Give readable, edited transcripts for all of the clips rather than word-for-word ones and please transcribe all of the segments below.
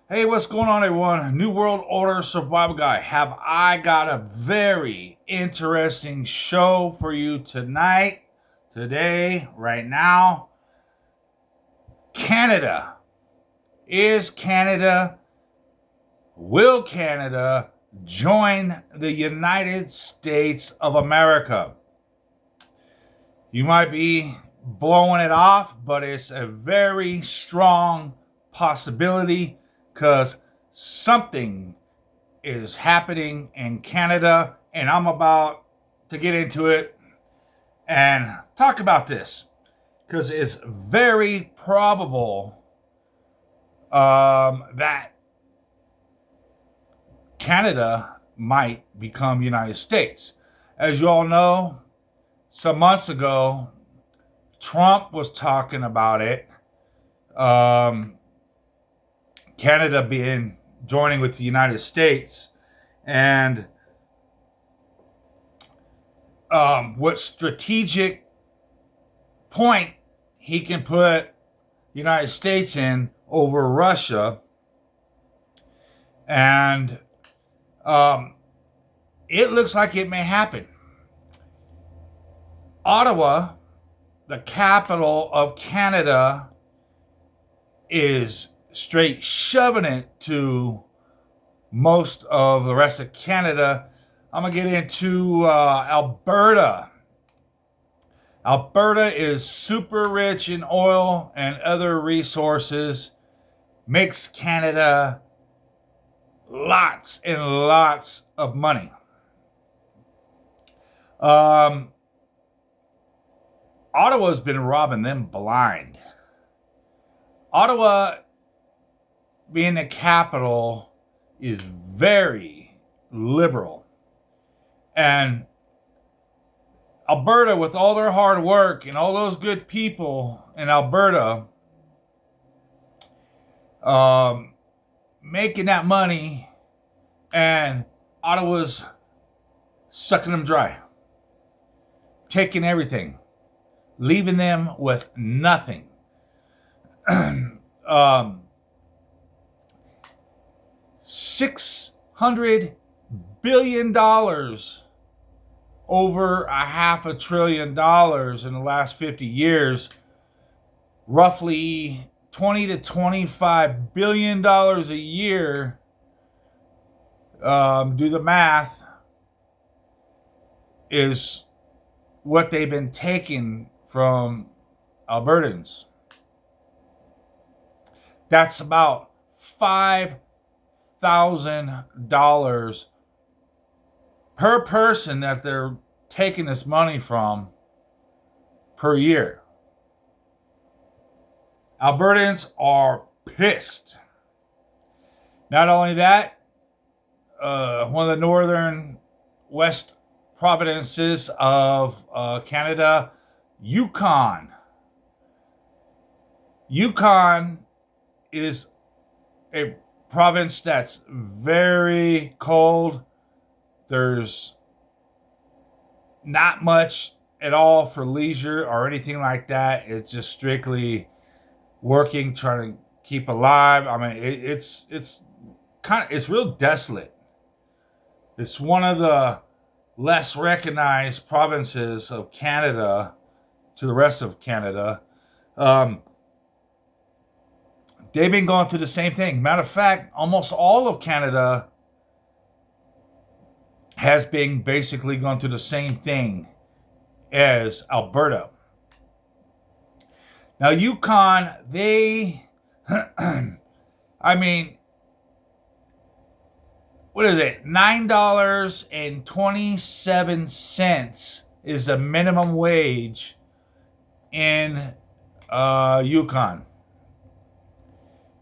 Hey, what's going on, everyone? New World Order Survival Guy. Have I got a very interesting show for you tonight, today, right now. Canada. Will Canada join the United States of America? You might be blowing it off, but it's a very strong possibility because something is happening in Canada, and I'm about to get into it and talk about this because it's very probable that Canada might become United States. As you all know, some months ago, Trump was talking about it. Canada joining with the United States, and what strategic point he can put the United States in over Russia. And it looks like it may happen. Ottawa, the capital of Canada, is straight shoving it to most of the rest of Canada. I'm going to get into Alberta. Alberta is super rich in oil and other resources, makes Canada lots and lots of money. Ottawa's been robbing them blind. Ottawa, being the capital, is very liberal. And Alberta, with all their hard work and all those good people in Alberta, making that money, and Ottawa's sucking them dry, taking everything, leaving them with nothing. $600 billion, over $500 billion in the last 50 years, roughly $20 to $25 billion a year. Do the math, is what they've been taking from Albertans. That's about $5,000 per person that they're taking this money from per year. Albertans are pissed. Not only that, one of the northern west provinces of Canada, YUKON. YUKON is a province that's very cold. There's not much at all for leisure or anything like that. It's just strictly working, trying to keep alive. I mean, it's real desolate. It's one of the less recognized provinces of Canada to the rest of Canada. They've been going through the same thing. Matter of fact, almost all of Canada has been basically going through the same thing as Alberta. Now, Yukon, I mean, what is it? $9.27 is the minimum wage in Yukon.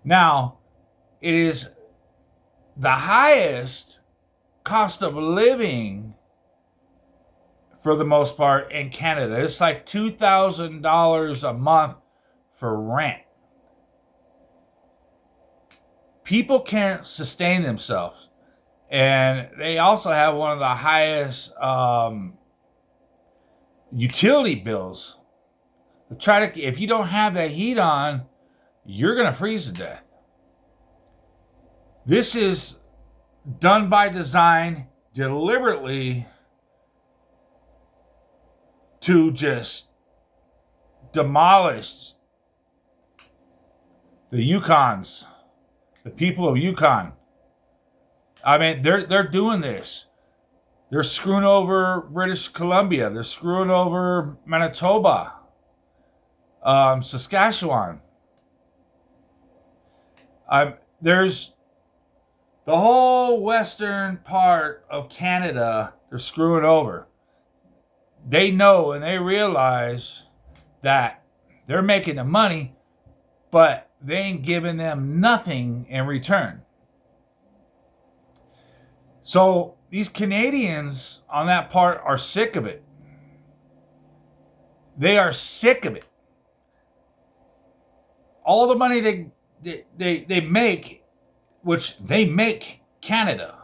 Now, it is the highest cost of living for the most part in Canada. It's like $2,000 a month for rent. People can't sustain themselves. And they also have one of the highest utility bills. If you don't have that heat on, you're going to freeze to death. This is done by design, deliberately, to just demolish the Yukons, the people of Yukon. I mean, they're doing this. They're screwing over British Columbia. They're screwing over Manitoba, Saskatchewan. There's the whole western part of Canada. They're screwing over. They know and they realize that they're making the money, but they ain't giving them nothing in return. So these Canadians on that part are sick of it. They are sick of it. All the money they make, which they make Canada,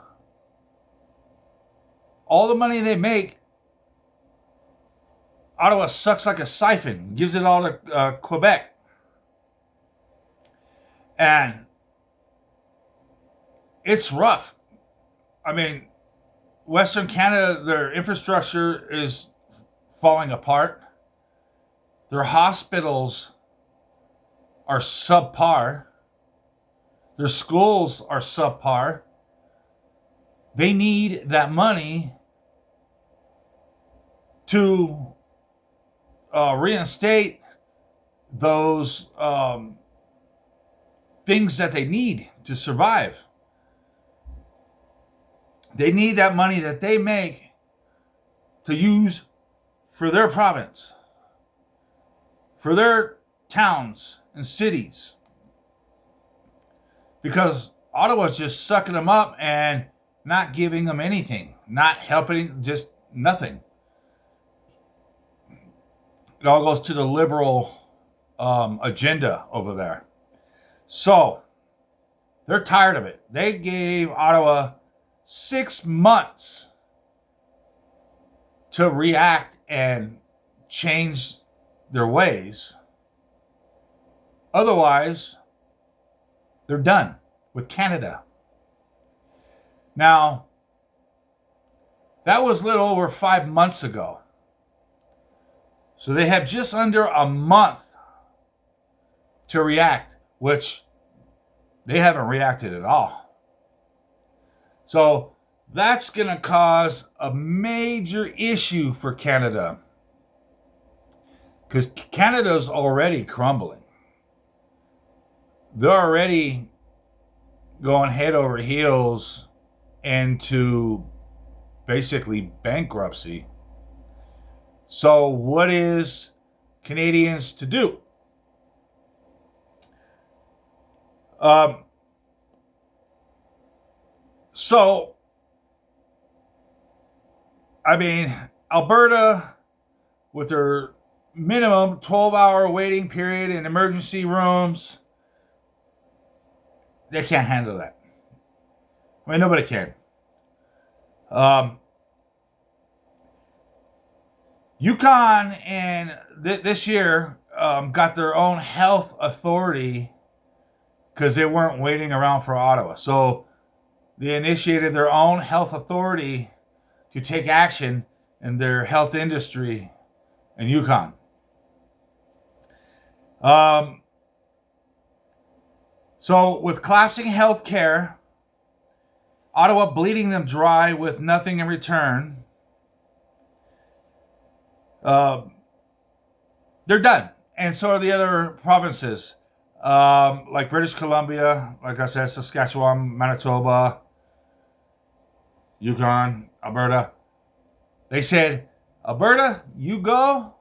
all the money they make, Ottawa sucks like a siphon, gives it all to Quebec. And it's rough. I mean, Western Canada, their infrastructure is falling apart. Their hospitals are subpar. Their schools are subpar. They need that money to reinstate those things that they need to survive. They need that money that they make to use for their province, for their towns and cities. Because Ottawa's just sucking them up and not giving them anything, not helping, just nothing. It all goes to the liberal agenda over there. So they're tired of it. They gave Ottawa 6 months to react and change their ways. Otherwise, they're done with Canada. Now, that was a little over 5 months ago. So they have just under a month to react, which they haven't reacted at all. So that's going to cause a major issue for Canada, because Canada's already crumbling. They're already going head over heels into basically bankruptcy. So what is Canadians to do? Alberta, with their minimum 12-hour waiting period in emergency rooms, they can't handle that. I mean, nobody can. Yukon and this year got their own health authority because they weren't waiting around for Ottawa. So they initiated their own health authority to take action in their health industry in Yukon. So with collapsing health care, Ottawa bleeding them dry with nothing in return, they're done. And so are the other provinces, like British Columbia, like I said, Saskatchewan, Manitoba, Yukon, Alberta. They said, Alberta, you go,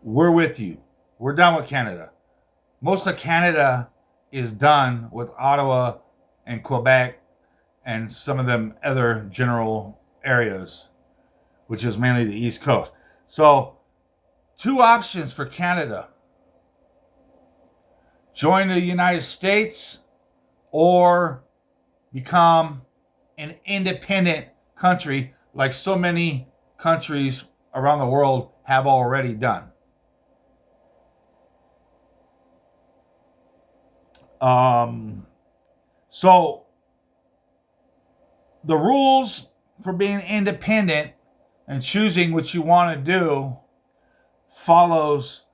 we're with you. We're done with Canada. Most of Canada is done with Ottawa and Quebec and some of them other general areas, which is mainly the East Coast. So, 2 options for Canada. Join the United States or become an independent country like so many countries around the world have already done. So the rules for being independent and choosing what you want to do follows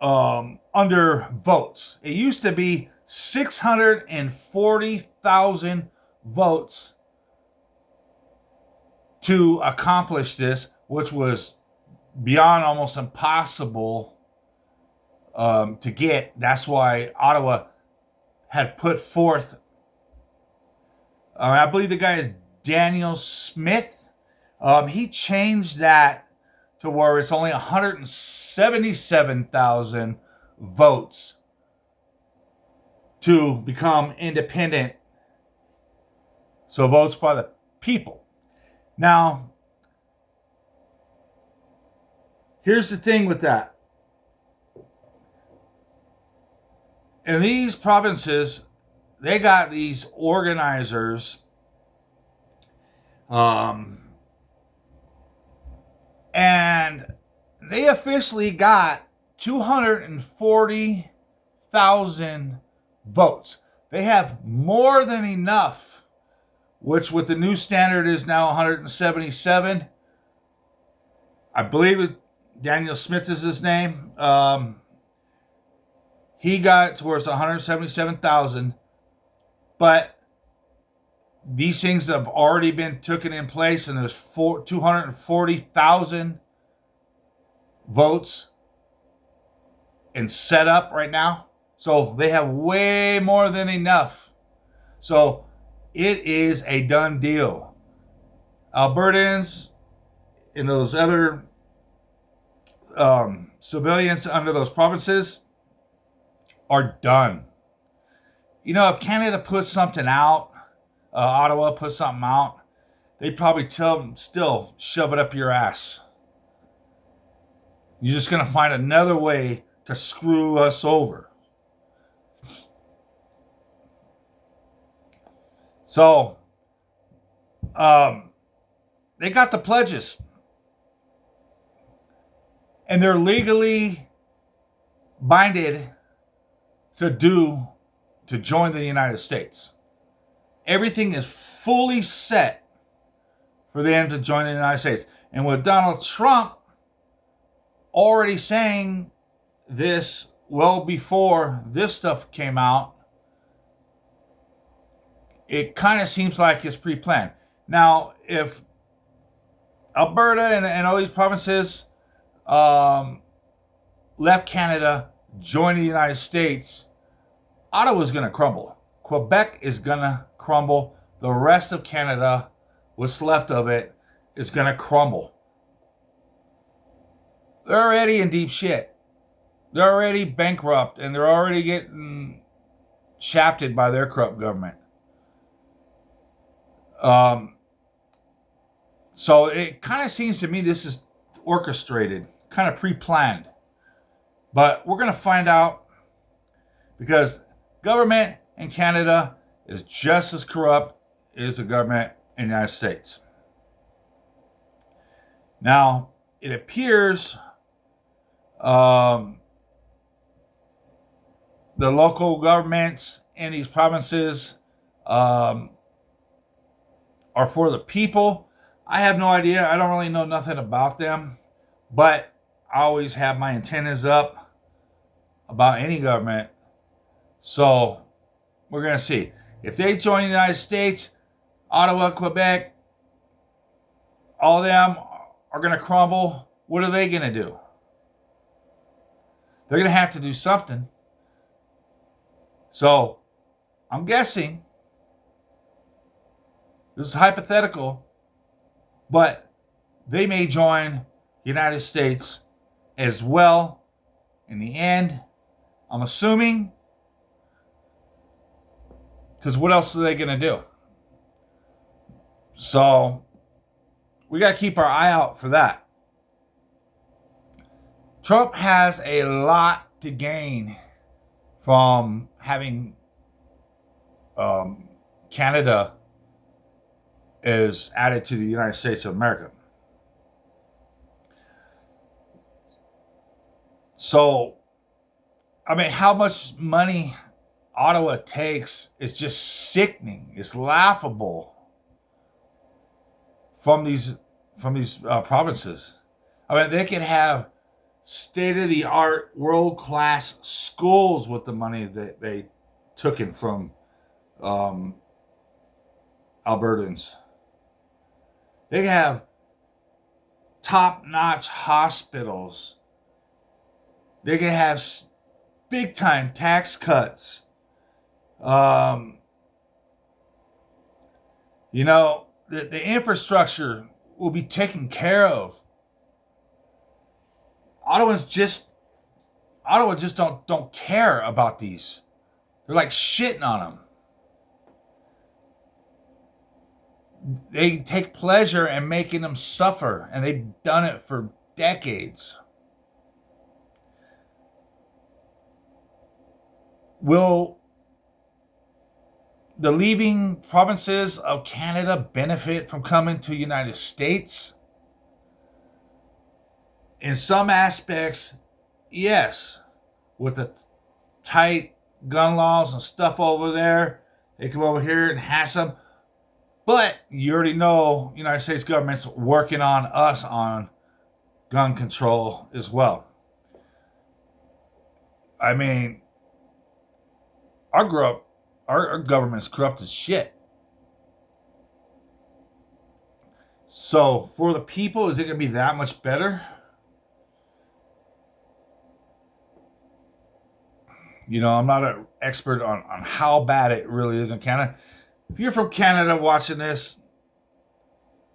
under votes. It used to be 640,000 votes to accomplish this, which was beyond almost impossible to get. That's why Ottawa had put forth, I believe the guy is Daniel Smith. He changed that to where it's only 177,000 votes to become independent. So votes by the people. Now, here's the thing with that. In these provinces, they got these organizers, and they officially got 240,000 votes. They have more than enough, which with the new standard is now 177. I believe Daniel Smith is his name. He got towards 177,000, but these things have already been taken in place, and there's 240,000 votes and set up right now. So they have way more than enough. So it is a done deal. Albertans and those other civilians under those provinces are done. You know, if Canada puts something out, Ottawa puts something out, they'd probably tell them still shove it up your ass. You're just going to find another way to screw us over. So, they got the pledges. And they're legally binded to join the United States. Everything is fully set for them to join the United States. And with Donald Trump already saying this well before this stuff came out, it kind of seems like it's pre-planned. Now, if Alberta and all these provinces left Canada, joined the United States, Ottawa's going to crumble. Quebec is going to crumble. The rest of Canada, what's left of it, is going to crumble. They're already in deep shit. They're already bankrupt, and they're already getting shafted by their corrupt government. So it kind of seems to me this is orchestrated, kind of pre-planned. But we're going to find out, because government in Canada is just as corrupt as the government in the United States. Now, it appears the local governments in these provinces are for the people. I have no idea. I don't really know nothing about them. But I always have my antennas up about any government. So we're going to see. If they join the United States, Ottawa, Quebec, all of them are going to crumble. What are they going to do? They're going to have to do something. So I'm guessing, this is hypothetical, but they may join the United States as well in the end. I'm assuming, because what else are they going to do? So we got to keep our eye out for that. Trump has a lot to gain from having Canada is added to the United States of America. So, I mean, how much money Ottawa takes is just sickening. It's laughable from these provinces. I mean, they can have state-of-the-art, world-class schools with the money that they took in from Albertans. They can have top-notch hospitals. They can have big-time tax cuts. You know, the infrastructure will be taken care of. Ottawa just don't care about these. They're like shitting on them. They take pleasure in making them suffer, and they've done it for decades. Will the leaving provinces of Canada benefit from coming to the United States? In some aspects, yes. With the tight gun laws and stuff over there, they come over here and hash them. But you already know the United States government's working on us on gun control as well. I mean, our government's corrupt as shit. So for the people, is it going to be that much better? You know, I'm not an expert on how bad it really is in Canada. If you're from Canada watching this,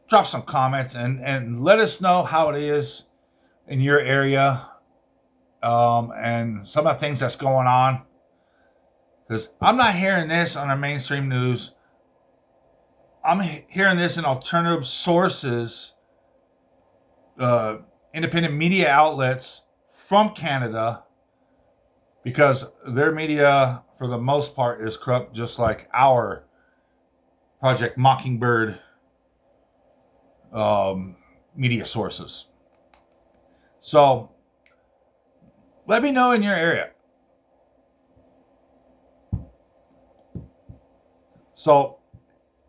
drop some comments and let us know how it is in your area and some of the things that's going on. Because I'm not hearing this on the mainstream news. I'm hearing this in alternative sources, independent media outlets from Canada, because their media, for the most part, is corrupt, just like our Project Mockingbird media sources. So, let me know in your area. So,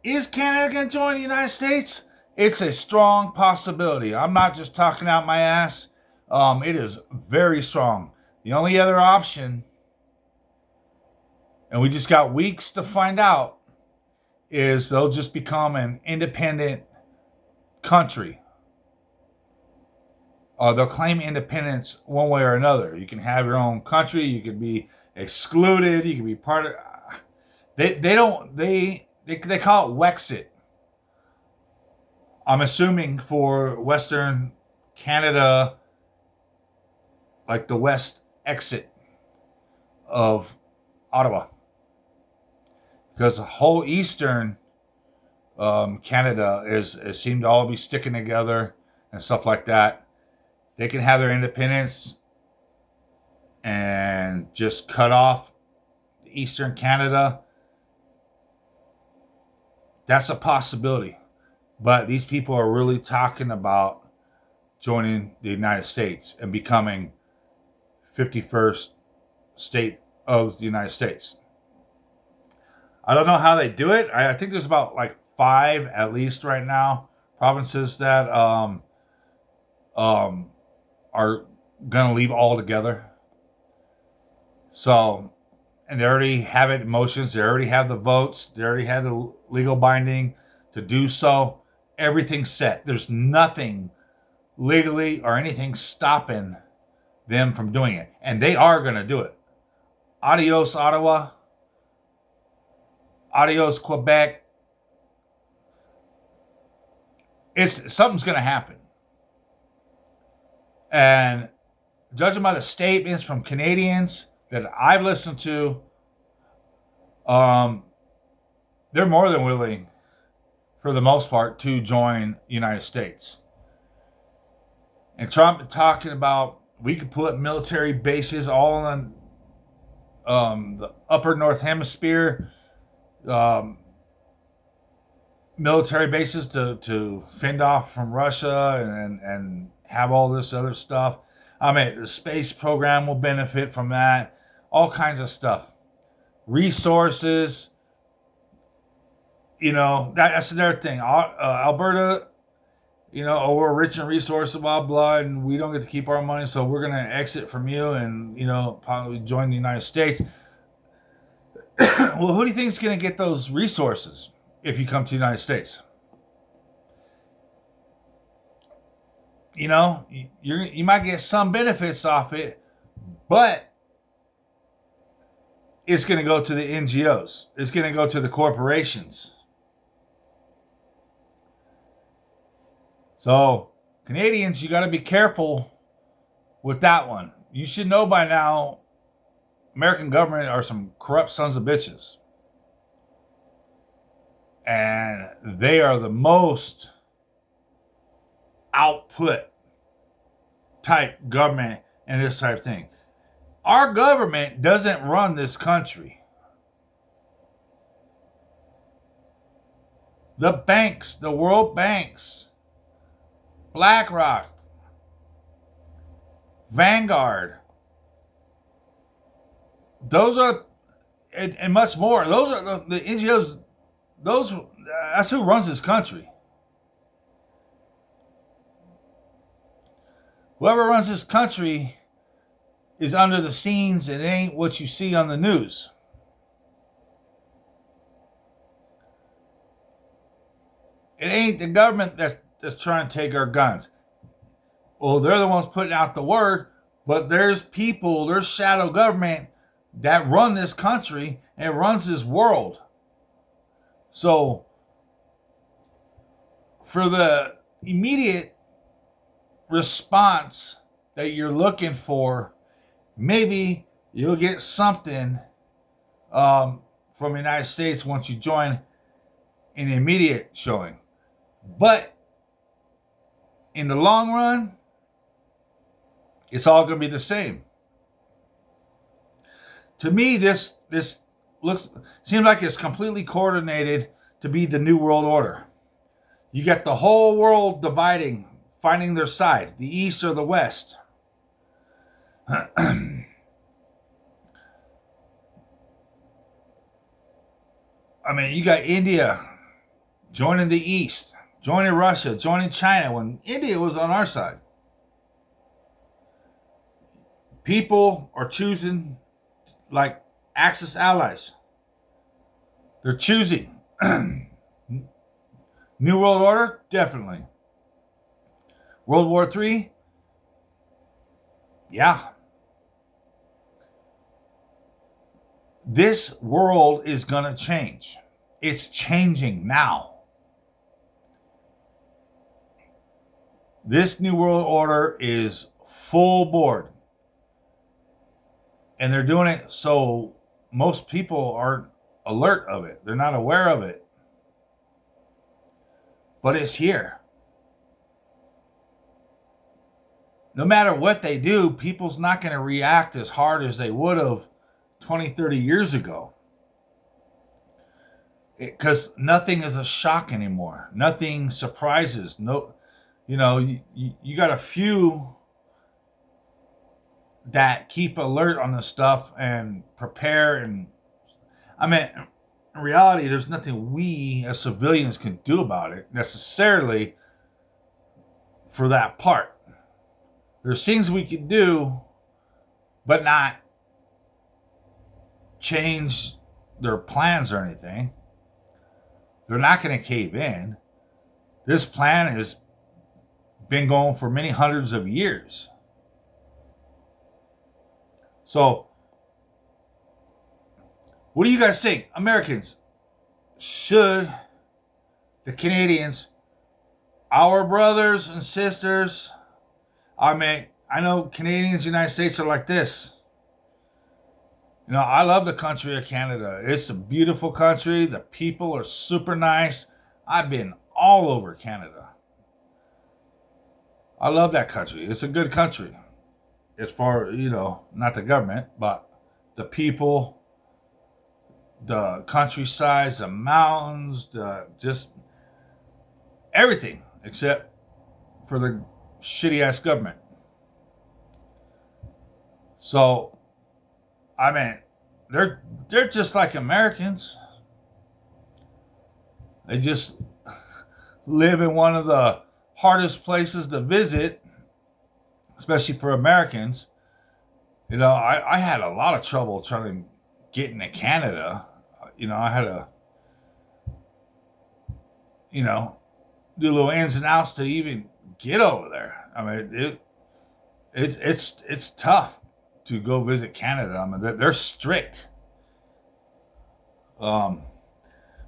is Canada going to join the United States? It's a strong possibility. I'm not just talking out my ass. It is very strong. The only other option, and we just got weeks to find out, is they'll just become an independent country. They'll claim independence one way or another. You can have your own country. You can be excluded. You can be part of... They call it Wexit. I'm assuming for Western Canada, like the West exit of Ottawa. Because the whole Eastern Canada is seem to all be sticking together and stuff like that. They can have their independence and just cut off Eastern Canada. That's a possibility. But these people are really talking about joining the United States and becoming 51st state of the United States. I don't know how they do it. I think there's about like 5 at least right now provinces that are going to leave altogether. So, and they already have it in motions. They already have the votes. They already have the legal binding to do so. Everything's set. There's nothing legally or anything stopping them from doing it. And they are going to do it. Adios, Ottawa. Adios, Quebec. Something's going to happen. And judging by the statements from Canadians that I've listened to, they're more than willing, for the most part, to join the United States. And Trump talking about we could put military bases all in the upper North Hemisphere, military bases to fend off from Russia and have all this other stuff. I mean, the space program will benefit from that. All kinds of stuff. resources. You know, that's another thing. Alberta, you know, oh, we're rich in resources, blah, blah, and we don't get to keep our money, so we're going to exit from you and, you know, probably join the United States. Well, who do you think is going to get those resources if you come to the United States? You know, you might get some benefits off it, but it's going to go to the NGOs. It's going to go to the corporations. So, Canadians, you got to be careful with that one. You should know by now, American government are some corrupt sons of bitches. And they are the most output type government and this type of thing. Our government doesn't run this country. The banks, the world banks, BlackRock, Vanguard, those are, and much more. Those are the NGOs. That's who runs this country. Whoever runs this country is under the scenes. It ain't what you see on the news. It ain't the government that's trying to take our guns. Well, they're the ones putting out the word, but there's people, there's shadow government that run this country and runs this world. So, for the immediate response that you're looking for, maybe you'll get something from the United States once you join an immediate showing. But in the long run, it's all going to be the same. To me, this seems like it's completely coordinated to be the New World Order. You get the whole world dividing, finding their side, the East or the West. I mean, you got India joining the East, joining Russia, joining China when India was on our side. People are choosing like Axis allies. They're choosing. New World Order? Definitely. World War III? Yeah. This world is going to change. It's changing now. This New World Order is full board. And they're doing it so most people aren't alert of it. They're not aware of it. But it's here. No matter what they do, people's not going to react as hard as they would have 20, 30 years ago. Because nothing is a shock anymore. Nothing surprises. No, you know, you got a few that keep alert on this stuff and prepare. And I mean, in reality, there's nothing we as civilians can do about it necessarily for that part. There's things we can do, but not change their plans or anything. They're not going to cave in. This plan has been going for many hundreds of years. So, what do you guys think? Americans, should the Canadians, our brothers and sisters, I mean, I know Canadians, United States are like this. You know, I love the country of Canada. It's a beautiful country. The people are super nice. I've been all over Canada. I love that country. It's a good country. As far, you know, not the government, but the people, the countryside, the mountains, just everything except for the shitty ass government. So, I mean, they're just like Americans. They just live in one of the hardest places to visit, especially for Americans. You know, I had a lot of trouble trying to get into Canada. You know, I had to, you know, do little ins and outs to even get over there. I mean, it's tough to go visit Canada. I mean, they're strict. But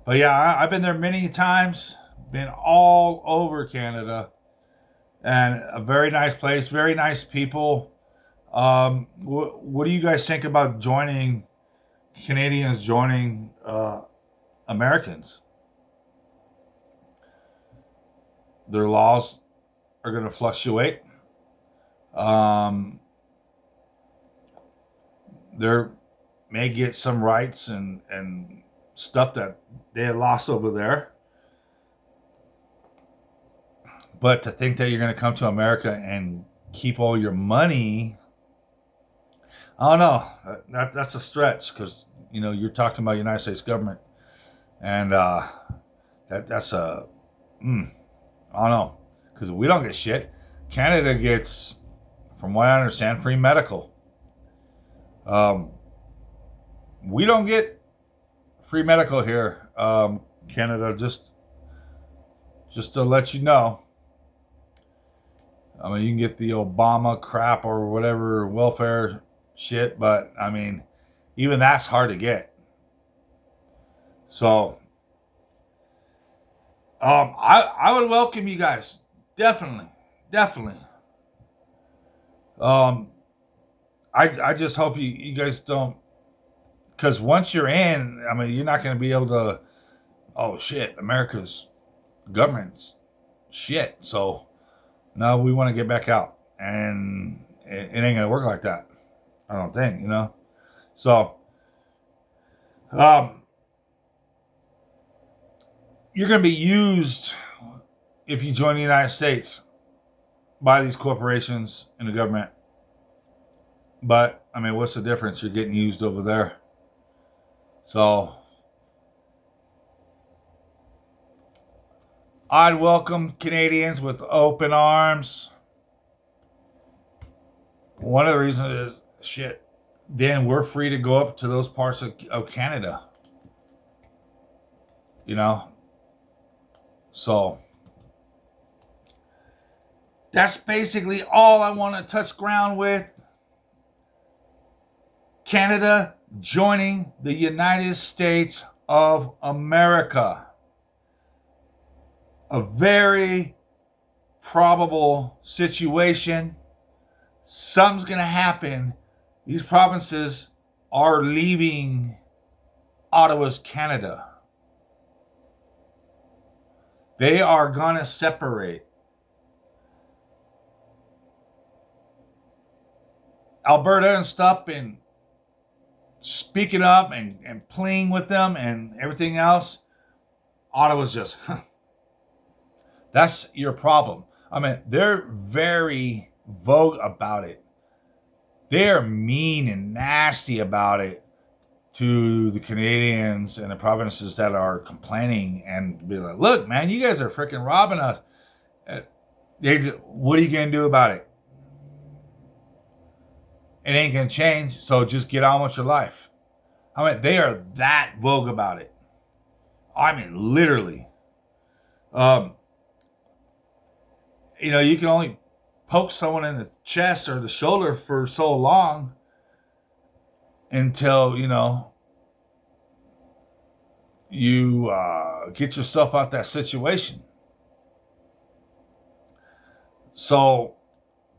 yeah, I've been there many times. Been all over Canada, and a very nice place, very nice people. What do you guys think about joining Canadians joining Americans? Their laws are going to fluctuate. They may get some rights and stuff that they had lost over there. But to think that you're going to come to America and keep all your money, I don't know. That's a stretch, because you know you're talking about United States government, and that's a I don't know, because we don't get shit. Canada gets, from what I understand, free medical. We don't get free medical here, Canada. Just to let you know. I mean, you can get the Obama crap or whatever welfare shit, but I mean, even that's hard to get. So, I would welcome you guys, definitely. I just hope you guys don't, because once you're in, I mean, you're not going to be able to. Oh shit, America's government's shit. So now we want to get back out, and it ain't gonna work like that. I don't think, you know. So, you're gonna be used if you join the United States by these corporations and the government. But I mean, what's the difference? You're getting used over there. So I'd welcome Canadians with open arms. One of the reasons is, shit, then we're free to go up to those parts of Canada. You know? So that's basically all I want to touch ground with. Canada joining the United States of America. A very probable situation. Something's going to happen. These provinces are leaving Ottawa's Canada. They are going to separate. Alberta and stuff, and speaking up and playing with them and everything else. Ottawa's just, that's your problem. I mean, they're very vogue about it. They're mean and nasty about it to the Canadians and the provinces that are complaining, and be like, look, man, you guys are freaking robbing us. What are you going to do about it? It ain't going to change, so just get on with your life. I mean, they are that vogue about it. I mean, literally. You know, you can only poke someone in the chest or the shoulder for so long until, you know, you get yourself out that situation. So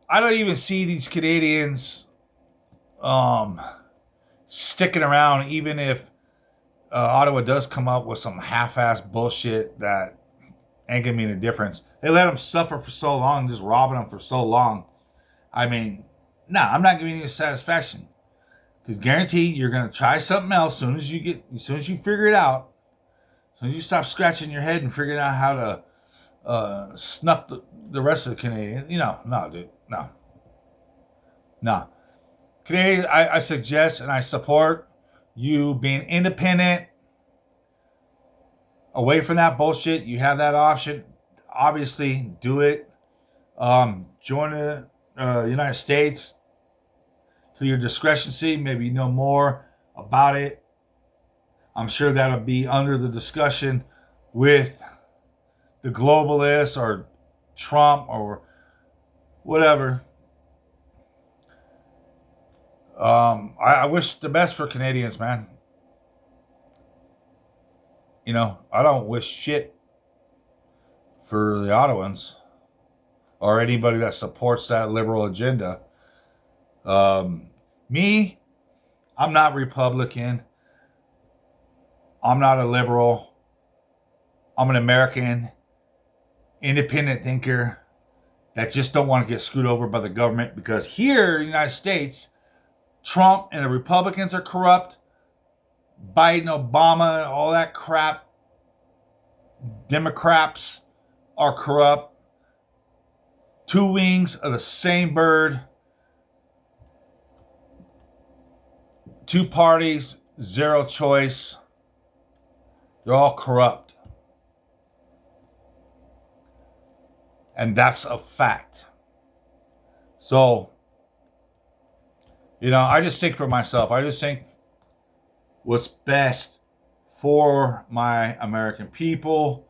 I don't even see these Canadians sticking around, even if Ottawa does come up with some half-ass bullshit that ain't gonna mean a difference. They let them suffer for so long, just robbing them for so long. I mean, I'm not giving you satisfaction, because guaranteed you're gonna try something else as soon as you figure it out. As soon as you stop scratching your head and figuring out how to snuff the rest of the Canadians, no, dude, no. Canadians, I suggest and I support you being independent, away from that bullshit. You have that option. Obviously, do it. Join the United States to your discretion. See, maybe you know more about it. I'm sure that'll be under the discussion with the globalists or Trump or whatever. I wish the best for Canadians, man. You know, I don't wish shit for the Ottawans or anybody that supports that liberal agenda. Me, I'm not Republican. I'm not a liberal. I'm an American, independent thinker that just don't want to get screwed over by the government, because here in the United States, Trump and the Republicans are corrupt. Biden, Obama, all that crap. Democrats are corrupt. Two wings of the same bird. Two parties, zero choice. They're all corrupt. And that's a fact. So, you know, I just think for myself. I just think what's best for my American people.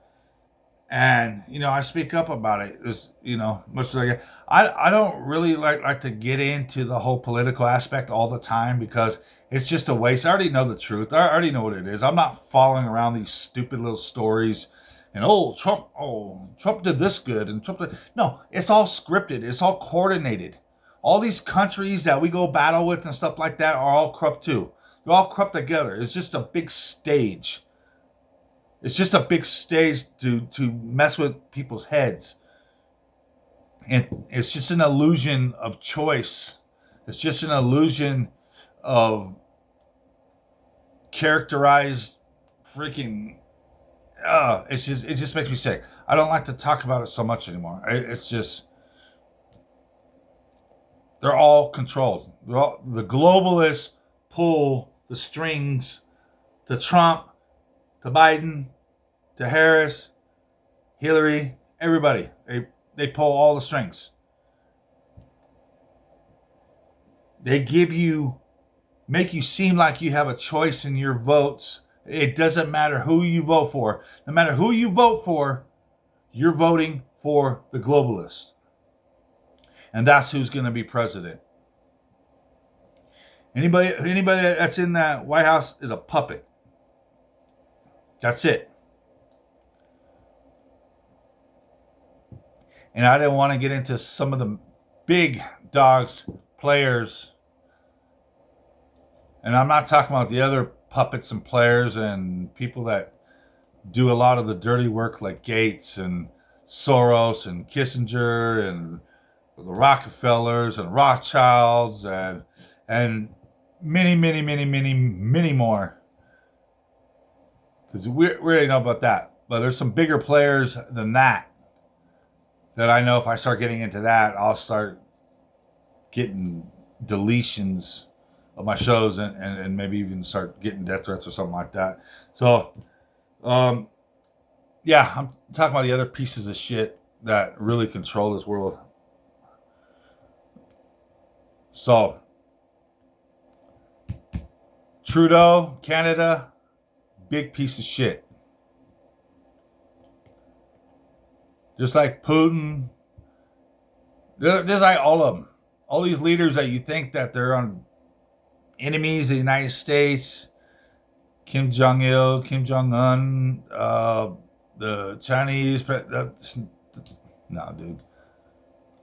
And, you know, I speak up about it. It's, you know, much as I get. I don't really like to get into the whole political aspect all the time, because it's just a waste. I already know the truth. I already know what it is. I'm not following around these stupid little stories. And, Trump did this good. And Trump did. No, it's all scripted. It's all coordinated. All these countries that we go battle with and stuff like that are all corrupt too. They're all corrupt together. It's just a big stage. It's just a big stage to mess with people's heads. And it's just an illusion of choice. It's just an illusion of characterized freaking... it just makes me sick. I don't like to talk about it so much anymore. It's just... They're all controlled. The globalists pull the strings to Trump, to Biden, to Harris, Hillary, everybody. They pull all the strings. They make you seem like you have a choice in your votes. It doesn't matter who you vote for. No matter who you vote for, you're voting for the globalists. And that's who's going to be president. Anybody that's in that White House is a puppet. That's it. And I didn't want to get into some of the big dogs, players. And I'm not talking about the other puppets and players and people that do a lot of the dirty work, like Gates and Soros and Kissinger and the Rockefellers and Rothschilds and many more. Because we already know about that. But there's some bigger players than that I know if I start getting into that, I'll start getting deletions of my shows and maybe even start getting death threats or something like that. So, yeah, I'm talking about the other pieces of shit that really control this world. So, Trudeau, Canada, big piece of shit. Just like Putin. Just like all of them. All these leaders that you think that they're on enemies of the United States. Kim Jong-il, Kim Jong-un, the Chinese. No, dude.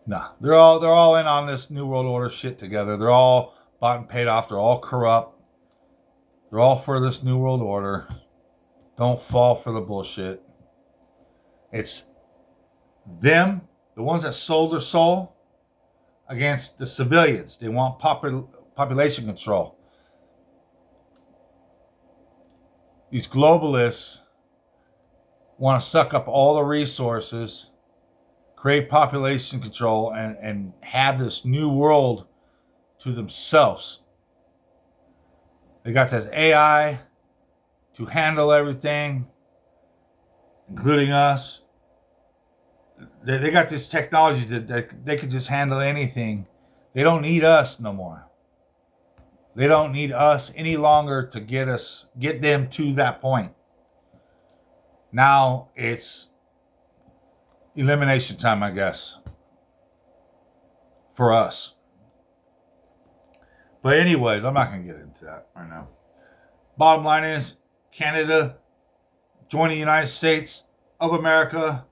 No. They're all in on this New World Order shit together. They're all bought and paid off. They're all corrupt. They're all for this New World Order. Don't fall for the bullshit. It's them, the ones that sold their soul, against the civilians. They want population control. These globalists want to suck up all the resources, create population control, and have this new world to themselves. They got this AI to handle everything, including us. They got this technology that they could just handle anything. They don't need us no more. They don't need us any longer to get them to that point. Now it's elimination time, I guess, for us. But anyways, I'm not going to get into that right now. Bottom line is, Canada joining the United States of America.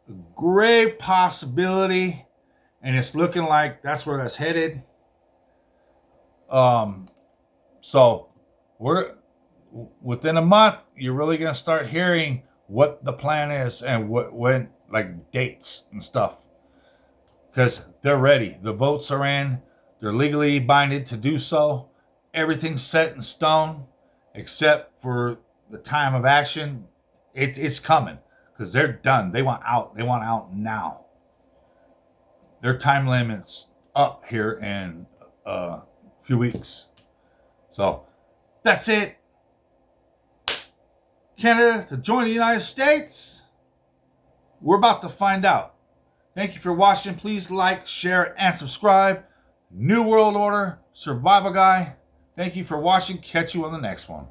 A great possibility, and it's looking like that's where that's headed. So we're within a month, you're really going to start hearing what the plan is and when, like dates and stuff, because they're ready. The votes are in. They're legally binded to do so. Everything's set in stone, except for the time of action. It's coming because they're done. They want out. They want out now. Their time limit's up here in a few weeks. So that's it. Canada to join the United States? We're about to find out. Thank you for watching. Please like, share, and subscribe. New World Order, Survival Guy. Thank you for watching. Catch you on the next one.